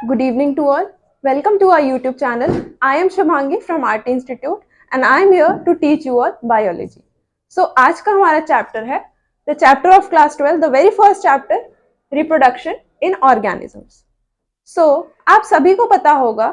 Good evening to all. Welcome to our YouTube channel. I am Shubhangi from Art Institute and I am here to teach you all biology. So आज का हमारा chapter है the chapter of class 12, the very first chapter, reproduction in organisms. So आप सभी को पता होगा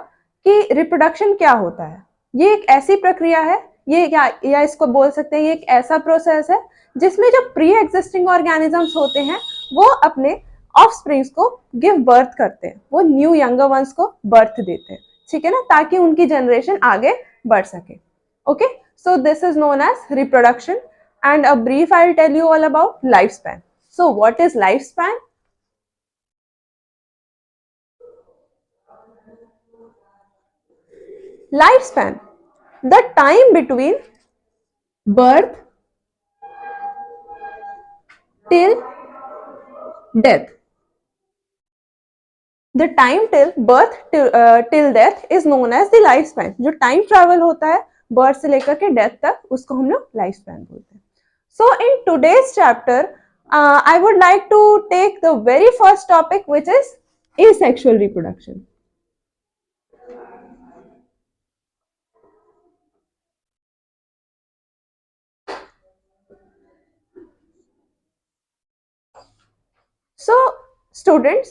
कि रिप्रोडक्शन क्या होता है. ये एक ऐसी प्रक्रिया है, ये या इसको बोल सकते हैं ये एक ऐसा प्रोसेस है जिसमें जो प्री एग्जिस्टिंग ऑर्गेनिजम्स होते हैं वो अपने ऑफस्प्रिंग्स को गिव बर्थ करते हैं, वो न्यू यंगर वंस को बर्थ देते हैं, ठीक है ना, ताकि उनकी जनरेशन आगे बढ़ सके. Okay, so this is known as reproduction and a brief I will tell you all about life span. So what is life span? Lifespan, the time between birth till death. The time till birth till death is known as the lifespan. जो time travel होता है birth से लेकर के death तक, उसको हम लोग lifespan बोलते हैं. So in today's chapter, I would like to take the very first topic, which is asexual reproduction. So students,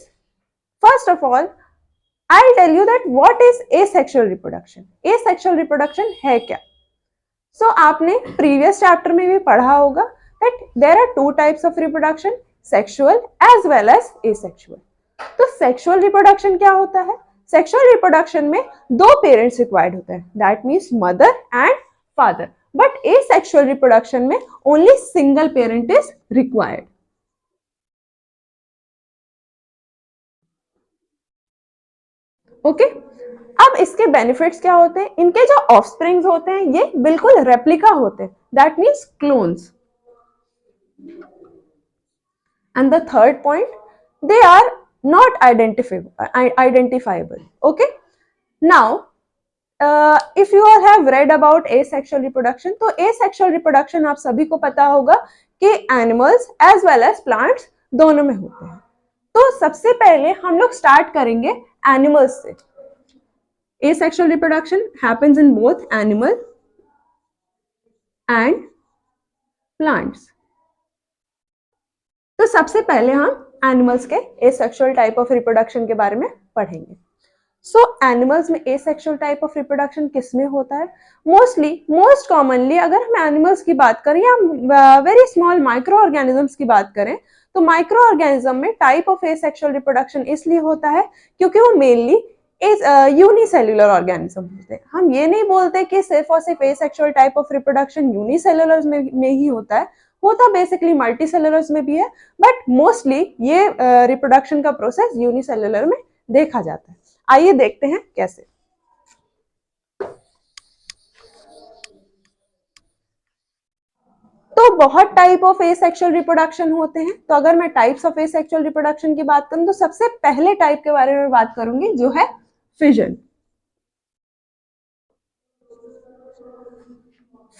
first of all, I'll tell you that what is asexual reproduction. Asexual reproduction है क्या? So आपने previous chapter में भी पढ़ा होगा that there are two types of reproduction, sexual as well as asexual. तो sexual reproduction क्या होता है? Sexual reproduction में दो parents required होते हैं, that means mother and father. But asexual reproduction में only single parent is required. Okay, अब इसके बेनिफिट्स क्या होते हैं? इनके जो ऑफस्प्रिंग्स होते हैं ये बिल्कुल रेप्लिका होते हैं, that means clones. And the third point, they are not identifiable. Okay, now if you all have read about asexual reproduction, तो एसेक्सुअल रिप्रोडक्शन आप सभी को पता होगा कि animals as well as plants दोनों में होते हैं. तो सबसे पहले हम लोग स्टार्ट करेंगे एनिमल्स से. Asexual reproduction happens in both animal and plants. तो सबसे पहले हम एनिमल्स के asexual टाइप ऑफ रिप्रोडक्शन के बारे में पढ़ेंगे. सो एनिमल्स में asexual टाइप ऑफ रिप्रोडक्शन किस में होता है? मोस्ट कॉमनली अगर हम एनिमल्स की बात करें या वेरी स्मॉल माइक्रो ऑर्गेनिजम्स की बात करें, तो माइक्रो ऑर्गेनिज्म में टाइप ऑफ asexual रिप्रोडक्शन इसलिए होता है क्योंकि वो मेनली यूनिसेल्युलर ऑर्गेनिज्म होते हैं. हम ये नहीं बोलते कि सिर्फ और सिर्फ asexual type of reproduction unicellular में ही होता है, होता बेसिकली मल्टीसेल्युलर्स में भी है, बट मोस्टली ये रिप्रोडक्शन का प्रोसेस यूनिसेल्युलर में देखा जाता है. आइए देखते हैं कैसे. तो बहुत टाइप ऑफ एसेक्सुअल रिप्रोडक्शन होते हैं. तो अगर मैं टाइप्स ऑफ एसेक्सुअल रिप्रोडक्शन की बात करूं तो सबसे पहले टाइप के बारे में बात करूंगी जो है फिजन.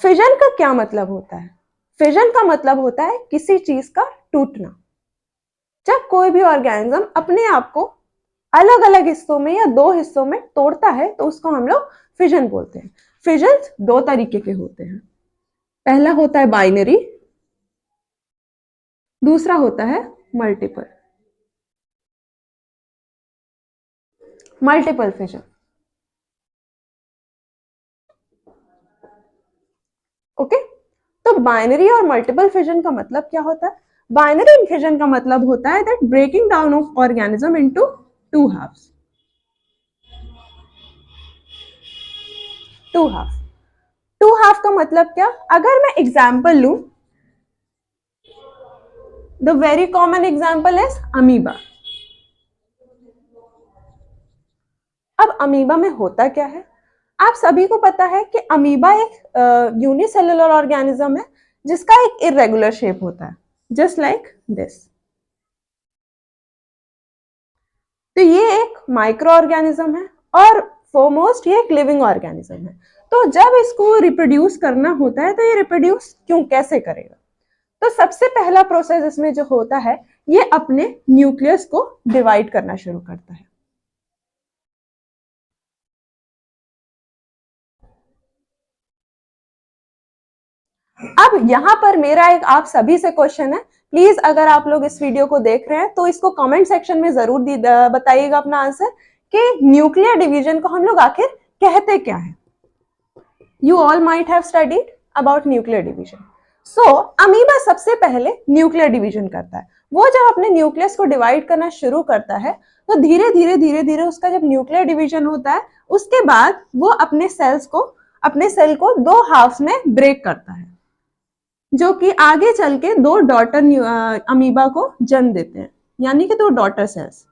फिजन का क्या मतलब होता है? फिजन का मतलब होता है किसी चीज का टूटना. जब कोई भी ऑर्गेनिज्म अपने आप को अलग अलग हिस्सों में या दो हिस्सों में तोड़ता है तो उसको हम लोग फिजन बोलते हैं. फिजन दो तरीके के होते हैं. पहला होता है बाइनरी, दूसरा होता है मल्टीपल. Multiple fission. ओके, तो बाइनरी और मल्टीपल फिजन का मतलब क्या होता है? बाइनरी फिजन का मतलब होता है that breaking down of organism into two halves. Two half का मतलब क्या? अगर मैं एग्जाम्पल लू, the very common example is amoeba. अब अमीबा में होता क्या है? आप सभी को पता है कि अमीबा एक यूनिसेल्युलर ऑर्गेनिज्म है जिसका एक इरेगुलर शेप होता है, जस्ट लाइक दिस. तो ये एक माइक्रो ऑर्गेनिज्म है और फोरमोस्ट ये एक लिविंग ऑर्गेनिज्म है. तो जब इसको रिप्रोड्यूस करना होता है तो ये रिप्रोड्यूस कैसे करेगा? तो सबसे पहला प्रोसेस इसमें जो होता है, ये अपने न्यूक्लियस को डिवाइड करना शुरू करता है. अब यहाँ पर मेरा एक आप सभी से क्वेश्चन है, प्लीज अगर आप लोग इस वीडियो को देख रहे हैं तो इसको कमेंट सेक्शन में जरूर बताइएगा अपना आंसर कि न्यूक्लियर डिवीजन को हम लोग आखिर कहते क्या है। You all might have studied about nuclear division. So amoeba सबसे पहले न्यूक्लियर डिवीजन करता है। वो जब अपने न्यूक्लियस को डिवाइड करना शुरू करता है तो धीरे धीरे धीरे धीरे उसका जब न्यूक्लियर डिवीजन होता है उसके बाद वो अपने सेल को दो हाफ्स में ब्रेक करता है, जो कि आगे चल के दो डॉटर अमीबा को जन्म देते हैं, यानी कि दो डॉटर सेल्स।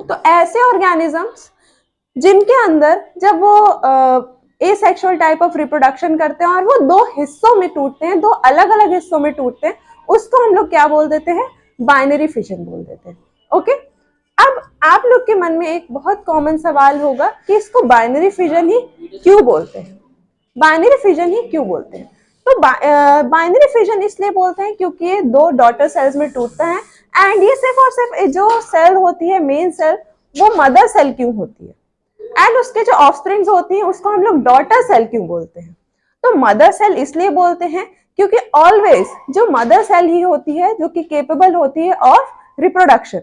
तो ऐसे ऑर्गेनिजम्स जिनके अंदर जब वो एसेक्सुअल टाइप ऑफ रिप्रोडक्शन करते हैं और वो दो हिस्सों में टूटते हैं, दो अलग अलग हिस्सों में टूटते हैं, उसको हम लोग क्या बोल देते हैं? बाइनरी फिशन बोल देते हैं। ओके, अब आप लोग के मन में एक बहुत कॉमन सवाल होगा कि इसको बाइनरी फिजन ही क्यों बोलते हैं? बाइनरी फिजन ही क्यों बोलते हैं? तो बाइनरी फिजन इसलिए बोलते हैं क्योंकि ये दो डॉटर सेल्स में टूटता है, एंड ये सिर्फ और सिर्फ जो सेल होती है, मेन सेल, वो मदर सेल क्यों होती है, एंड उसके जो ऑफस्प्रिंग्स होती हैं उसको हम लोग डॉटर सेल क्यों बोलते हैं? तो मदर सेल इसलिए बोलते हैं क्योंकि ऑलवेज जो मदर सेल ही होती है जो कि केपेबल होती है ऑफ रिप्रोडक्शन,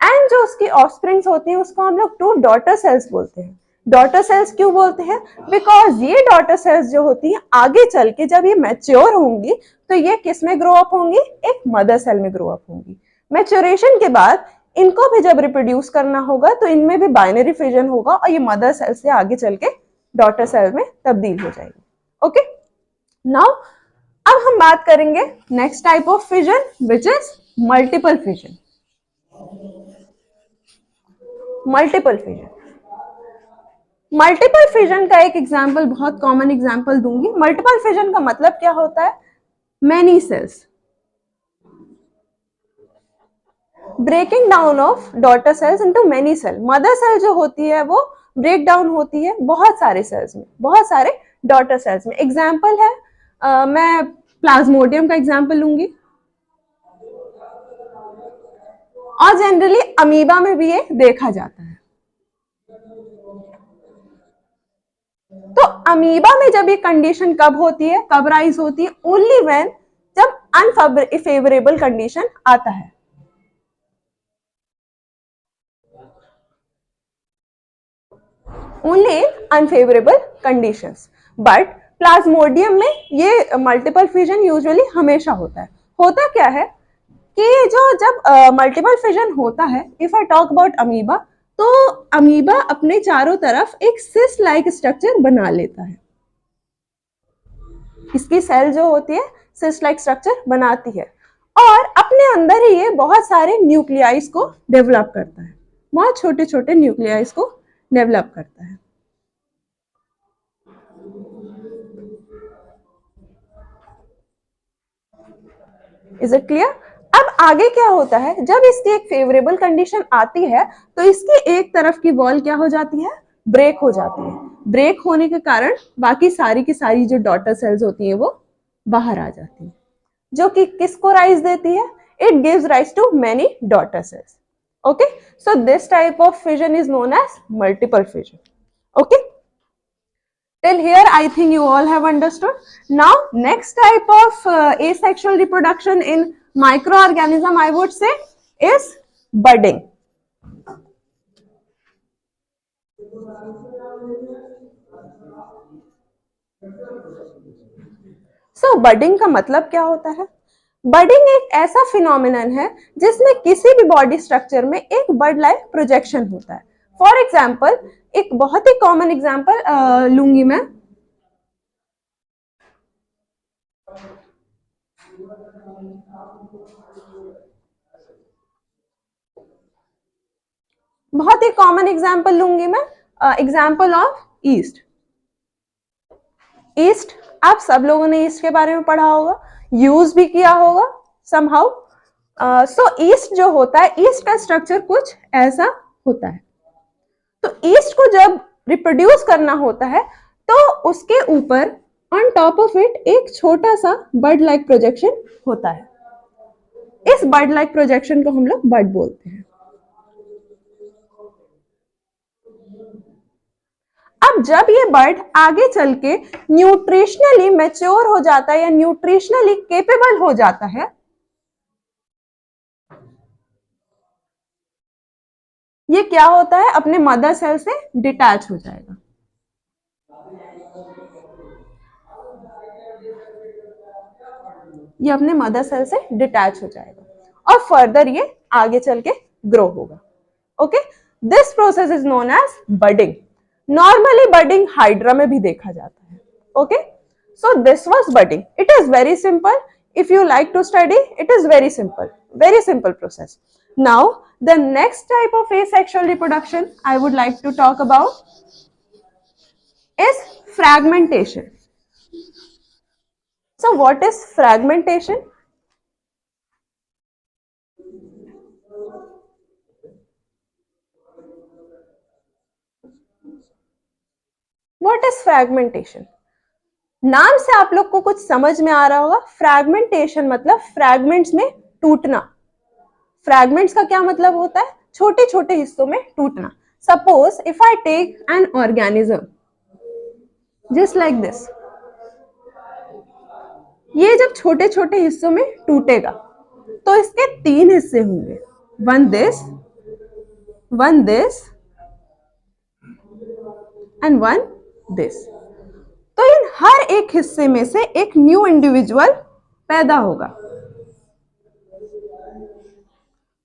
एंड जो उसकी ऑफस्प्रिंग्स होती हैं उसको हम लोग टू डॉटर सेल्स बोलते हैं। डॉटर सेल्स क्यों बोलते हैं? बिकॉज ये डॉटर सेल्स जो होती हैं आगे चल के जब ये मैच्योर होंगी तो ये किस में ग्रो अप होंगी? एक मदर सेल में ग्रो अप होंगी। मैच्योरेशन के बाद इनको भी जब रिप्रोड्यूस करना होगा तो इनमें भी बाइनरी फिजन होगा और ये मदर सेल से आगे चल के डॉटर सेल में तब्दील हो जाएगी। ओके, नाउ अब हम बात करेंगे next type of fission which is multiple fission. Multiple fission, multiple fission का एक एग्जांपल, बहुत कॉमन एग्जांपल दूंगी। मल्टीपल फिजन का मतलब क्या होता है? Many cells, breaking down of daughter cells into many cell. Mother cell जो होती है वो ब्रेक डाउन होती है बहुत सारे सेल्स में, बहुत सारे डॉटर सेल्स में। एग्जांपल है मैं प्लाज्मोडियम का एग्जांपल लूंगी, और जनरली अमीबा में भी ये देखा जाता है। तो अमीबा में जब ये कंडीशन कब होती है, कब राइज होती है? ओनली व्हेन जब अनफेवरेबल कंडीशन आता है। Only in unfavourable conditions. But Plasmodium में ये मल्टीपल फिजन यूजुअली हमेशा होता है। होता क्या है कि जो जब मल्टीपल फिजन होता है, if I talk about amoeba, तो अमीबा अपने चारों तरफ एक सिस लाइक स्ट्रक्चर बना लेता है। इसकी सेल जो होती है सिस लाइक स्ट्रक्चर बनाती है और अपने अंदर ही ये बहुत सारे न्यूक्लियाइज को डेवलप करता है, बहुत छोटे छोटे न्यूक्लियाइज को डेवलप करता है। Is it clear? अब आगे क्या होता है, जब इसकी एक फेवरेबल कंडीशन आती है तो इसकी एक तरफ की वॉल क्या हो जाती है? ब्रेक हो जाती है। ब्रेक होने के कारण बाकी सारी की सारी जो डॉटर सेल्स होती हैं वो बाहर आ जाती है, जो कि किसको राइज देती है? It gives rise to many daughter cells. Okay, so this type of fission is known as multiple fission. Okay, till here I think you all have understood. Now next type of asexual reproduction in microorganism I would say is budding. So budding का मतलब क्या होता है? Budding एक ऐसा phenomenon है जिसमें किसी भी बॉडी स्ट्रक्चर में एक बर्ड लाइक प्रोजेक्शन होता है। फॉर एग्जाम्पल, एक बहुत ही कॉमन एग्जाम्पल लूंगी मैं। बहुत ही कॉमन एग्जाम्पल लूंगी मैं, एग्जाम्पल ऑफ ईस्ट। ईस्ट, आप सब लोगों ने ईस्ट के बारे में पढ़ा होगा, यूज भी किया होगा समहाउ। सो ईस्ट जो होता है, ईस्ट का स्ट्रक्चर कुछ ऐसा होता है। तो ईस्ट को जब रिप्रोड्यूस करना होता है तो उसके ऊपर ऑन टॉप ऑफ इट एक छोटा सा बर्ड लाइक प्रोजेक्शन होता है। इस बर्ड लाइक प्रोजेक्शन को हम लोग बर्ड बोलते हैं। अब जब ये बर्ड आगे चल के न्यूट्रिशनली मैच्योर हो जाता है या न्यूट्रिशनली केपेबल हो जाता है, ये क्या होता है, अपने मदर सेल से डिटैच हो जाएगा। ये अपने मदर सेल से डिटैच हो जाएगा और फर्दर ये आगे चल के ग्रो होगा। Okay, this process is known as budding. Normally budding hydra में भी देखा जाता है। Okay, so this was budding. It is very simple. If you like to study, it is very simple process. Now the next type of asexual reproduction I would like to talk about is fragmentation. So what is fragmentation? What is fragmentation? नाम से आप लोग को कुछ समझ में आ रहा होगा। फ्रैगमेंटेशन मतलब फ्रैगमेंट्स में टूटना। फ्रैगमेंट्स का क्या मतलब होता है? छोटे छोटे हिस्सों में टूटना। Suppose if I take an organism just like this, ये जब छोटे छोटे हिस्सों में टूटेगा तो इसके 3 हिस्से होंगे, one this and one this. तो इन हर एक हिस्से में से एक न्यू इंडिविजुअल पैदा होगा।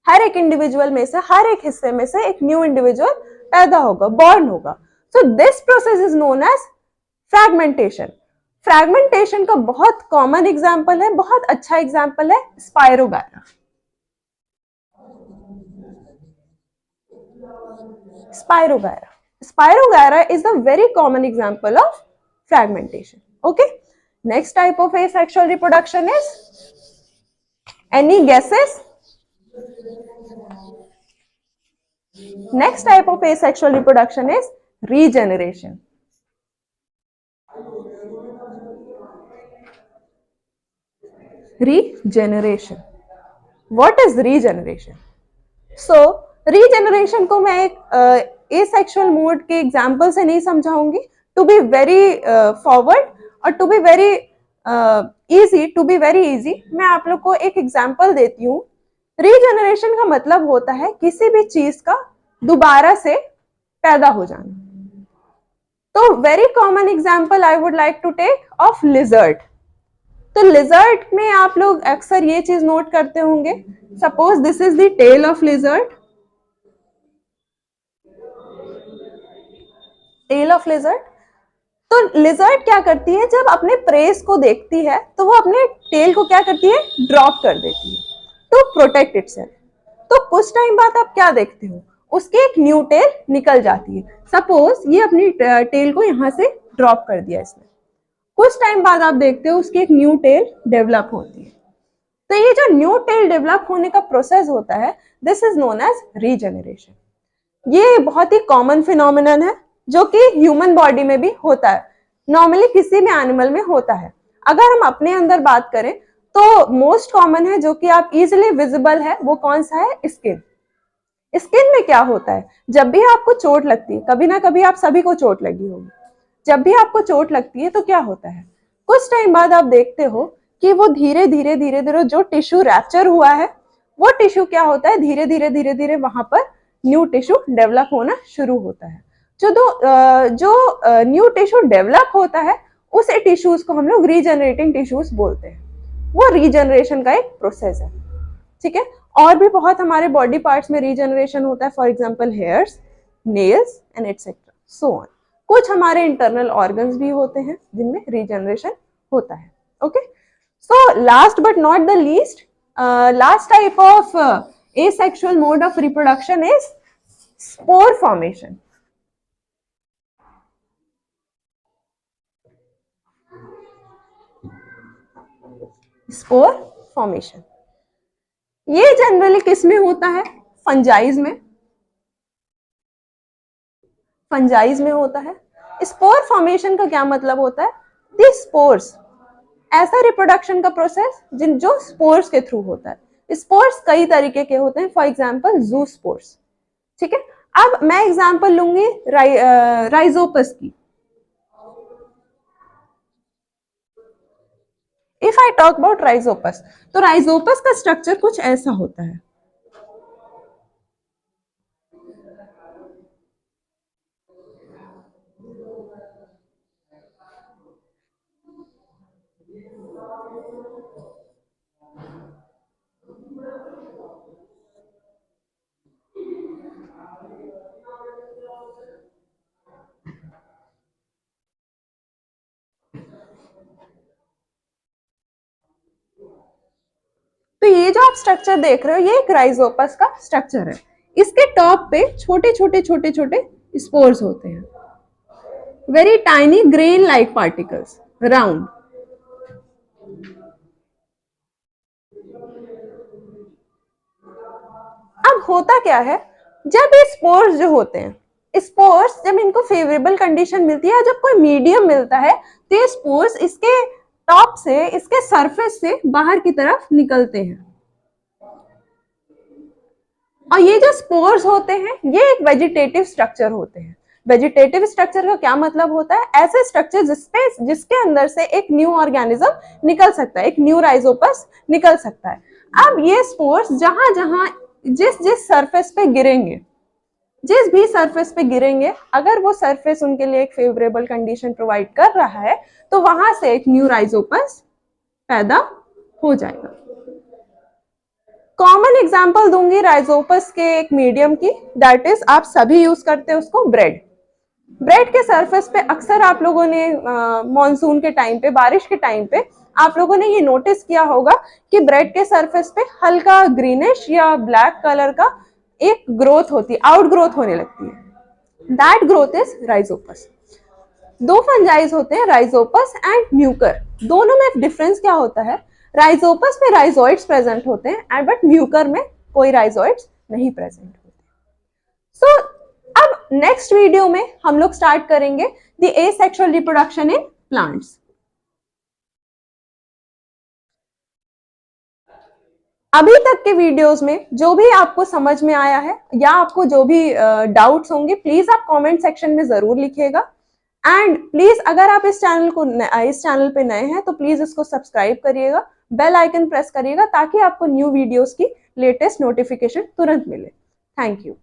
हर एक इंडिविजुअल में से, हर एक हिस्से में से एक न्यू इंडिविजुअल पैदा होगा, बॉर्न होगा। So this process is known as fragmentation. Fragmentation का बहुत कॉमन एग्जांपल है, बहुत अच्छा एग्जांपल है spirogyra. Spirogyra is a very common example of fragmentation. Okay. Next type of asexual reproduction is, any guesses? Next type of asexual reproduction is regeneration. Regeneration. What is regeneration? So regeneration को मैं एक asexual mode के example से नहीं समझाऊंगी, to be very forward और to be very easy, मैं आप लोग को एक example देती हूँ। रीजनरेशन का मतलब होता है किसी भी चीज का दोबारा से पैदा हो जाना। तो very common example I would like to take of lizard. तो लिजर्ड में आप लोग अक्सर ये चीज नोट करते होंगे, suppose this is the tail of lizard. Tail of lizard, तो लिजर्ड क्या करती है, जब अपने प्रेस को देखती है तो वो अपने टेल को क्या करती है, ड्रॉप कर देती है टू प्रोटेक्ट इटसेल्फ। तो कुछ टाइम बाद आप क्या देखते हो, उसकी एक न्यू टेल निकल जाती है। सपोज ये अपनी टेल को यहां से ड्रॉप कर दिया इसने, कुछ टाइम बाद आप देखते हो उसकी एक न्यू टेल डेवलप होती है। तो ये जो न्यू टेल डेवलप होने का प्रोसेस होता है, this is known as regeneration. ये बहुत ही कॉमन फिनोमिनन है जो कि ह्यूमन बॉडी में भी होता है, नॉर्मली किसी भी एनिमल में होता है। अगर हम अपने अंदर बात करें तो मोस्ट कॉमन है जो कि आप इजिली विजिबल है, वो कौन सा है, स्किन। स्किन में क्या होता है, जब भी आपको चोट लगती है, कभी ना कभी आप सभी को चोट लगी होगी, जब भी आपको चोट लगती है तो क्या होता है, कुछ टाइम बाद आप देखते हो कि वो धीरे धीरे जो टिश्यू रैप्चर हुआ है, वो टिश्यू क्या होता है, धीरे धीरे वहां पर न्यू टिश्यू डेवलप होना शुरू होता है। जो न्यू टिश्यू डेवलप होता है उसे टिश्यूज को हम लोग रीजनरेटिंग टिश्यूज बोलते हैं। वो रीजनरेशन का एक प्रोसेस है। ठीक है, और भी बहुत हमारे बॉडी पार्ट्स में रीजनरेशन होता है, for example hairs, nails and etcetera so on. कुछ हमारे इंटरनल ऑर्गन्स भी होते हैं जिनमें रीजनरेशन होता है। Okay, so last but not the least, last type of asexual mode of reproduction is spore formation. Spore formation ये जनरली किस में होता है, फंजाइज में, फंजाइज में होता है। स्पोर फॉर्मेशन का क्या मतलब होता है, दी स्पोर्स, ऐसा रिप्रोडक्शन का प्रोसेस जो स्पोर्स के थ्रू होता है। स्पोर्स कई तरीके के होते हैं, फॉर एग्जांपल जू स्पोर्स। ठीक है, अब मैं एग्जांपल लूंगी राइजोपस की। If I talk about Rhizopus, तो राइजोपस का स्ट्रक्चर कुछ ऐसा होता है। तो ये जो आप स्ट्रक्चर देख रहे हो, ये एक राइजोपस का स्ट्रक्चर है। इसके टॉप पे छोटे छोटे छोटे छोटे स्पोर्स होते हैं, very tiny grain like particles, round. अब होता क्या है, जब ये स्पोर्स जो होते हैं, स्पोर्स जब इनको फेवरेबल कंडीशन मिलती है, जब कोई मीडियम मिलता है, तो ये स्पोर्स इसके टॉप से, इसके सरफेस से बाहर की तरफ निकलते हैं। और ये जो स्पोर्स होते हैं, ये एक वेजिटेटिव स्ट्रक्चर होते हैं। वेजिटेटिव स्ट्रक्चर का क्या मतलब होता है, ऐसे स्ट्रक्चर जिसके अंदर से एक न्यू ऑर्गेनिज्म निकल सकता है, एक न्यू राइजोपस निकल सकता है। अब ये स्पोर्स जहां जहां जिस जिस सरफेस पे गिरेंगे, जिस भी सरफेस पे गिरेंगे, अगर वो सरफेस उनके लिए एक फेवरेबल कंडीशन प्रोवाइड कर रहा है, तो वहां से एक न्यू राइजोपस पैदा हो जाएगा। कॉमन एग्जांपल दूंगी राइजोपस के एक मीडियम की, दैट इज आप सभी यूज करते हैं उसको, ब्रेड। ब्रेड के सरफेस पे अक्सर आप लोगों ने मॉनसून के टाइम पे, बारिश के टाइम पे आप लोगों ने ये नोटिस किया होगा कि ब्रेड के सरफेस पे हल्का ग्रीनिश या ब्लैक कलर का एक ग्रोथ होती है, आउट ग्रोथ होने लगती है। That growth is Rhizopus. दो फंजाइज होते हैं, राइजोपस एंड म्यूकर। दोनों में डिफरेंस क्या होता है, राइजोपस में राइजोइड्स प्रेजेंट होते हैं एंड बट म्यूकर में कोई राइजोइड्स नहीं प्रेजेंट होते। सो अब नेक्स्ट वीडियो में हम लोग स्टार्ट करेंगे the asexual reproduction in plants. अभी तक के वीडियोस में जो भी आपको समझ में आया है या आपको जो भी डाउट्स होंगे, प्लीज आप कमेंट सेक्शन में जरूर लिखिएगा। एंड प्लीज अगर आप इस चैनल पे नए हैं तो प्लीज इसको सब्सक्राइब करिएगा, बेल आइकन प्रेस करिएगा, ताकि आपको न्यू वीडियोस की लेटेस्ट नोटिफिकेशन तुरंत मिले। Thank you.